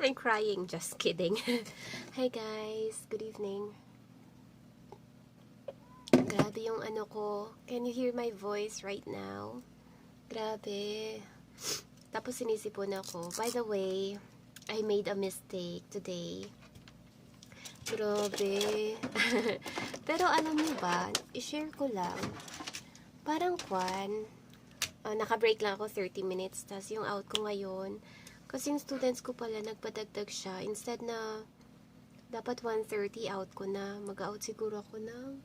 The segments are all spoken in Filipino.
I'm crying. Just kidding. Hi guys. Good evening. Grabe yung ano ko. Can you hear my voice right now? Grabe. Tapos sinisipon ako. By the way, I made a mistake today. Grabe. Pero alam niyo ba, i-share ko lang. Parang naka-break lang ako 30 minutes. Tapos yung out ko ngayon, kasi yung students ko pala nagpadagdag siya. Instead na dapat 1:30 out ko na. Mag-out siguro ako ng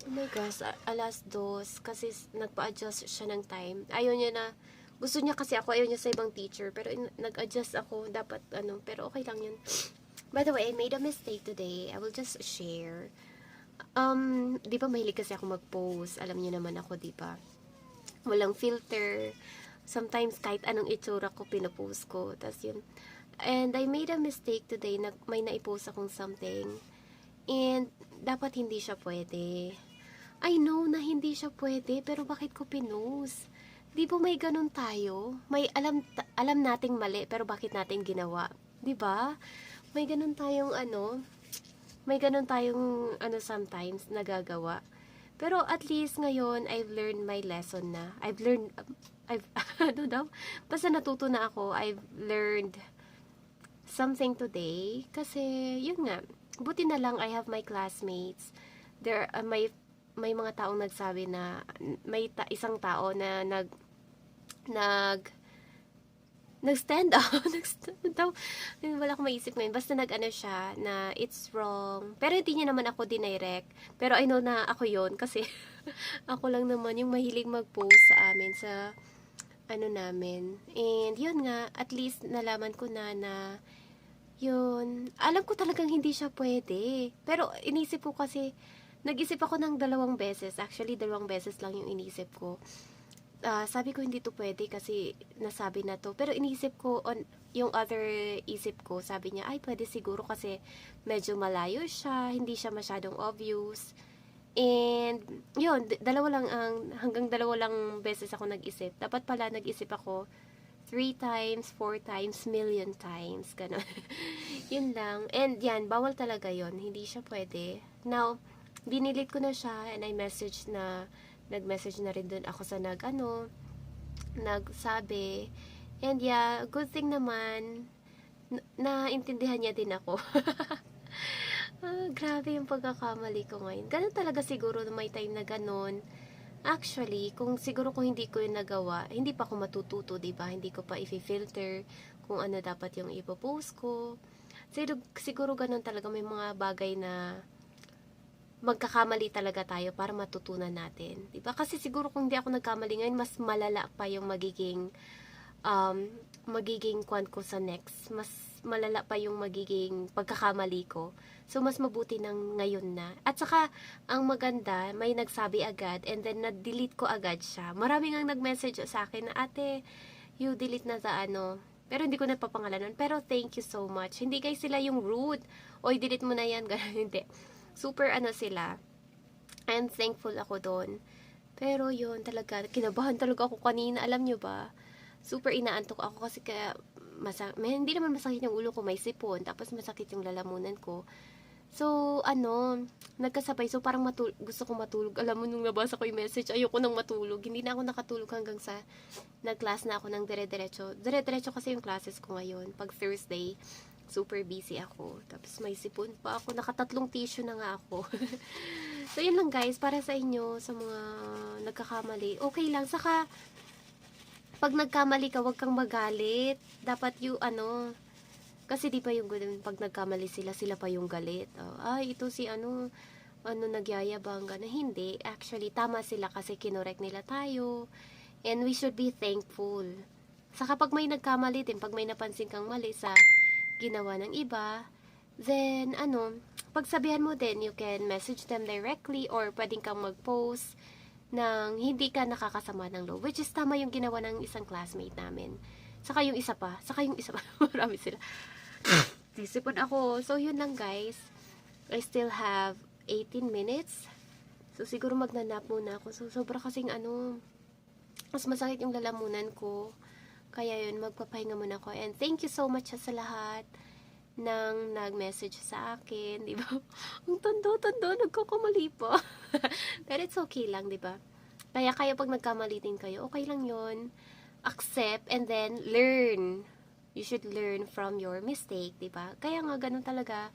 oh my gosh, alas 2 kasi nagpa-adjust siya ng time. Ayaw niya na, gusto niya kasi ako, ayaw niya sa ibang teacher. Pero nag-adjust ako, dapat pero okay lang yun. By the way, I made a mistake today. I will just share. Di ba mahilig kasi ako mag-post? Alam niyo naman ako, di ba? Walang filter. Sometimes kahit anong itsura ko, pinopost ko. Tas yun. And I made a mistake today na may naipost akong something. And dapat hindi siya pwede. I know na hindi siya pwede, pero bakit ko pinost? Di ba may ganun tayo? May alam nating mali, pero bakit natin ginawa? Di ba? May ganun tayong sometimes nagagawa. Pero at least ngayon, I've learned my lesson na. Basta natuto na ako. I've learned something today. Kasi, yun nga, buti na lang I have my classmates. May mga taong nagsabi na, isang tao na nag-stand out. Wala akong maisip ngayon. Basta siya na it's wrong. Pero hindi niya naman ako dinirect. Pero I know na ako yon kasi ako lang naman yung mahilig mag-post sa amin sa namin. And yun nga, at least nalaman ko na yun. Alam ko talagang hindi siya pwede. Pero inisip ko kasi, nag-isip ako ng 2 beses. Actually, 2 beses lang yung inisip ko. Sabi ko hindi to pwede kasi nasabi na to. Pero inisip ko, yung other isip ko, sabi niya, ay pwede siguro kasi medyo malayo siya, hindi siya masyadong obvious. And, yun, hanggang 2 lang beses ako nag-isip. Dapat pala nag-isip ako 3 times, 4 times, million times, gano'n. Yun lang. And yan, bawal talaga yun. Hindi siya pwede. Now, dinilit ko na siya and nag-message na rin dun ako sa nagsabi. And yeah, good thing naman, naintindihan niya din ako. Grabe yung pagkakamali ko ngayon. Ganun talaga siguro na may time na ganun. Actually, kung hindi ko yung nagawa, hindi pa ako matututo, diba? Hindi ko pa i-filter kung ano dapat yung ipopost ko. Siguro ganun talaga, may mga bagay na magkakamali talaga tayo para matutunan natin. Diba? Kasi siguro kung hindi ako nagkamali ngayon, mas malala pa yung magiging kwan ko sa next. Mas malala pa yung magiging pagkakamali ko. So, mas mabuti ng ngayon na. At saka, ang maganda, may nagsabi agad and then na-delete ko agad siya. Maraming ang nag-message sa akin na, ate, you delete na sa pero hindi ko napapangalanan. Pero thank you so much. Hindi guys sila yung rude. Oy, delete mo na yan. Ganun, hindi. Super sila. I'm thankful ako doon. Pero yun talaga, kinabahan talaga ako kanina. Alam nyo ba? Super inaantok ako kasi kaya hindi naman masakit yung ulo ko, may sipon. Tapos masakit yung lalamunan ko. So, nagkasabay. So, parang gusto kong matulog. Alam mo, nung nabasa ko yung message, ayoko nang matulog. Hindi na ako nakatulog hanggang sa nag-class na ako ng dire-diretso. Dire-diretso kasi yung classes ko ngayon. Pag Thursday, super busy ako. Tapos may sipon pa ako. Nakatatlong tissue na nga ako. So, yun lang guys. Para sa inyo, sa mga nagkakamali. Okay lang. Saka, pag nagkamali ka, wag kang magalit. Dapat kasi di pa yung ganun, pag nagkamali sila pa yung galit. Ito si nagyayabang, gano'n. Hindi. Actually, tama sila kasi kinorek nila tayo. And we should be thankful. Saka pag may nagkamali din, pag may napansin kang mali sa ginawa ng iba, then, pagsabihan mo din, you can message them directly or pwedeng kang mag-post ng hindi ka nakakasama ng loob. Which is tama yung ginawa ng isang classmate namin. Saka yung isa pa. Marami sila. Sisipon ako. So, yun lang guys. I still have 18 minutes. So, siguro magnanap muna ako. So, sobra kasing mas masakit yung lalamunan ko. Kaya yun, magpapahinga muna ako. And thank you so much sa lahat ng nag-message sa akin, di ba? Ang tondo, nagkakamali pa. Pero it's okay lang, di ba? Kaya kayo pag nagkamali din kayo, okay lang yun. Accept and then learn. You should learn from your mistake, di ba? Kaya nga, ganun talaga.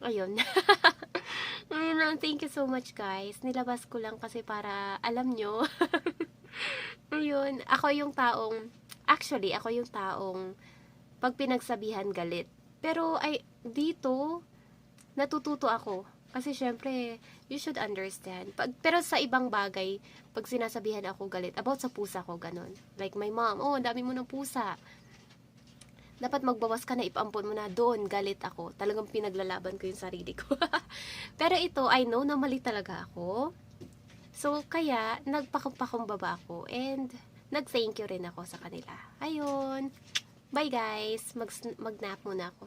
Ayun. Ayun lang, thank you so much guys. Nilabas ko lang kasi para alam nyo. Ayun, ako yung taong pag pinagsabihan galit. Pero dito, natututo ako. Kasi syempre, you should understand. Pero sa ibang bagay, pag sinasabihan ako galit, about sa pusa ko, ganun. Like my mom, ang dami mo ng pusa. Dapat magbawas ka na, ipampon mo na, doon, galit ako. Talagang pinaglalaban ko yung sarili ko. Pero ito, I know na mali talaga ako. So, kaya, nagpakumbaba ako. And, nag-thank you rin ako sa kanila. Ayun. Bye guys. Mag-nap muna ako.